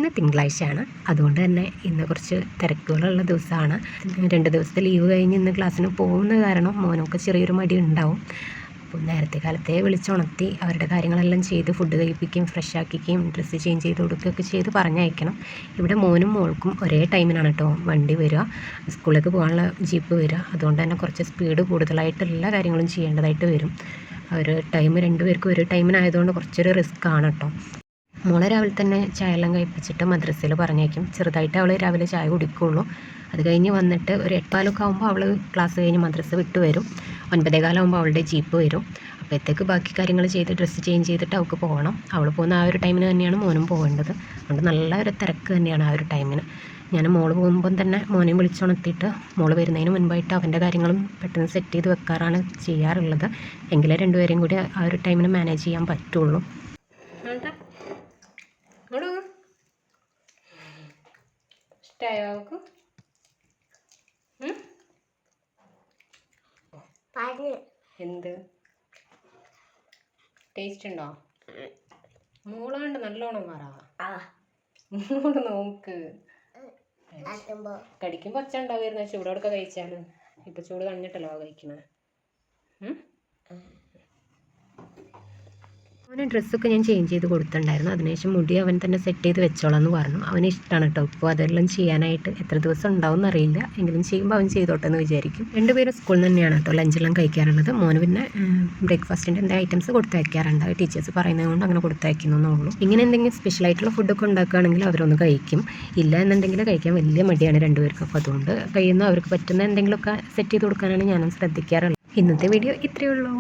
ഇന്ന് തിങ്കളാഴ്ചയാണ്, അതുകൊണ്ട് തന്നെ ഇന്ന് കുറച്ച് തിരക്കുകളുള്ള ദിവസമാണ്. 2 ദിവസത്തെ ലീവ് കഴിഞ്ഞ് ഇന്ന് ക്ലാസ്സിന് പോകുന്ന കാരണം മോനൊക്കെ ചെറിയൊരു മടി ഉണ്ടാവും. അപ്പോൾ നേരത്തെ കാലത്തെ വിളിച്ചുണർത്തി അവരുടെ കാര്യങ്ങളെല്ലാം ചെയ്ത് ഫുഡ് കഴിപ്പിക്കുകയും ഫ്രഷ് ആക്കിക്കുകയും ഡ്രസ്സ് ചേഞ്ച് ചെയ്ത് കൊടുക്കുകയൊക്കെ ചെയ്ത് പറഞ്ഞയക്കണം. ഇവിടെ മോനും മോൾക്കും ഒരേ ടൈമിനാണ് കേട്ടോ വണ്ടി വരിക, സ്കൂളിലേക്ക് പോകാനുള്ള ജീപ്പ് വരിക. അതുകൊണ്ട് തന്നെ കുറച്ച് സ്പീഡ് കൂടുതലായിട്ട് എല്ലാ കാര്യങ്ങളും ചെയ്യേണ്ടതായിട്ട് വരും. ഒരു ടൈം രണ്ടുപേർക്കും ഒരു ടൈമിനായതുകൊണ്ട് കുറച്ചൊരു റിസ്ക് ആണ് കേട്ടോ. മോളെ രാവിലെ തന്നെ ചായ എല്ലാം കഴിപ്പിച്ചിട്ട് മദ്രസയിൽ പറഞ്ഞേക്കും. ചെറുതായിട്ട് അവൾ രാവിലെ ചായ കുടിക്കുകയുള്ളൂ. അത് കഴിഞ്ഞ് വന്നിട്ട് ഒരു 8:15 ആകുമ്പോൾ അവൾ ക്ലാസ് കഴിഞ്ഞ് മദ്രസ വിട്ട് വരും. 9:15 ആകുമ്പോൾ അവളുടെ ജീപ്പ് വരും. അപ്പോഴത്തേക്ക് ബാക്കി കാര്യങ്ങൾ ചെയ്ത് ഡ്രസ്സ് ചേഞ്ച് ചെയ്തിട്ട് അവൾക്ക് പോകണം. അവൾ പോകുന്ന ആ ഒരു ടൈമിന് തന്നെയാണ് മോനും പോകേണ്ടത്. അതുകൊണ്ട് നല്ല ഒരു തിരക്ക് തന്നെയാണ് ആ ഒരു ടൈമിന്. ഞാൻ മോള് പോകുമ്പം തന്നെ മോനെയും വിളിച്ചുണർത്തിയിട്ട് മോള് വരുന്നതിന് മുൻപായിട്ട് അവൻ്റെ കാര്യങ്ങളും പെട്ടെന്ന് സെറ്റ് ചെയ്ത് വെക്കാറാണ് ചെയ്യാറുള്ളത്. എങ്കിലേ രണ്ടുപേരെയും കൂടി ആ ഒരു ടൈമിന് മാനേജ് ചെയ്യാൻ പറ്റുള്ളൂ. ഇഷ്ടമായോ അവൾക്ക്? എന്ത് ടേസ്റ്റ് ഉണ്ടോ? മോളാണ്ട് നല്ലോണം മാറാ. മോള് നോക്ക്, കടിക്കുമ്പോൾ ഒച്ച ഉണ്ടാവുമായിരുന്നു ചൂടോടൊക്കെ കഴിച്ചാൽ. ഇപ്പം ചൂട് കഴിഞ്ഞിട്ടല്ലോ കഴിക്കണേ. അവന് ഡ്രസ്സൊക്കെ ഞാൻ ചേഞ്ച് ചെയ്ത് കൊടുത്തിട്ടുണ്ടായിരുന്നു. അതിനുശേഷം മുടി അവൻ തന്നെ സെറ്റ് ചെയ്ത് വെച്ചോളാം എന്ന് പറഞ്ഞു. അവന് ഇഷ്ടമാണ് കേട്ടോ. ഇപ്പോൾ അതെല്ലാം ചെയ്യാനായിട്ട് എത്ര ദിവസം ഉണ്ടാവും എന്നറിയില്ല, എങ്കിലും ചെയ്യുമ്പോൾ അവൻ ചെയ്തോട്ടെ എന്ന് വിചാരിക്കും. രണ്ടുപേരും സ്കൂളിൽ തന്നെയാണ് കേട്ടോ ലഞ്ചെല്ലാം കഴിക്കാറുള്ളത്. മോന് പിന്നെ ബ്രേക്ക്ഫാസ്റ്റിൻ്റെ എന്തെങ്കിലും ഐറ്റംസ് കൊടുത്തയക്കാറുണ്ട്. ടീച്ചേഴ്സ് പറയുന്നത് കൊണ്ട് അങ്ങനെ കൊടുത്തയക്കുന്നേ ഉള്ളൂ. ഇങ്ങനെ എന്തെങ്കിലും സ്പെഷ്യലായിട്ടുള്ള ഫുഡൊക്കെ ഉണ്ടാക്കുകയാണെങ്കിൽ അവരൊന്ന് കഴിക്കും. ഇല്ല എന്നുണ്ടെങ്കിൽ കഴിക്കാൻ വലിയ മടിയാണ് രണ്ടുപേർക്കും. അപ്പോൾ അതുകൊണ്ട് കഴിയുന്ന അവർക്ക് പറ്റുന്ന എന്തെങ്കിലുമൊക്കെ സെറ്റ് ചെയ്ത് കൊടുക്കാനാണ് ഞാനും ശ്രദ്ധിക്കാറുള്ളത്. ഇന്നത്തെ വീഡിയോ ഇത്രയേ ഉള്ളൂ.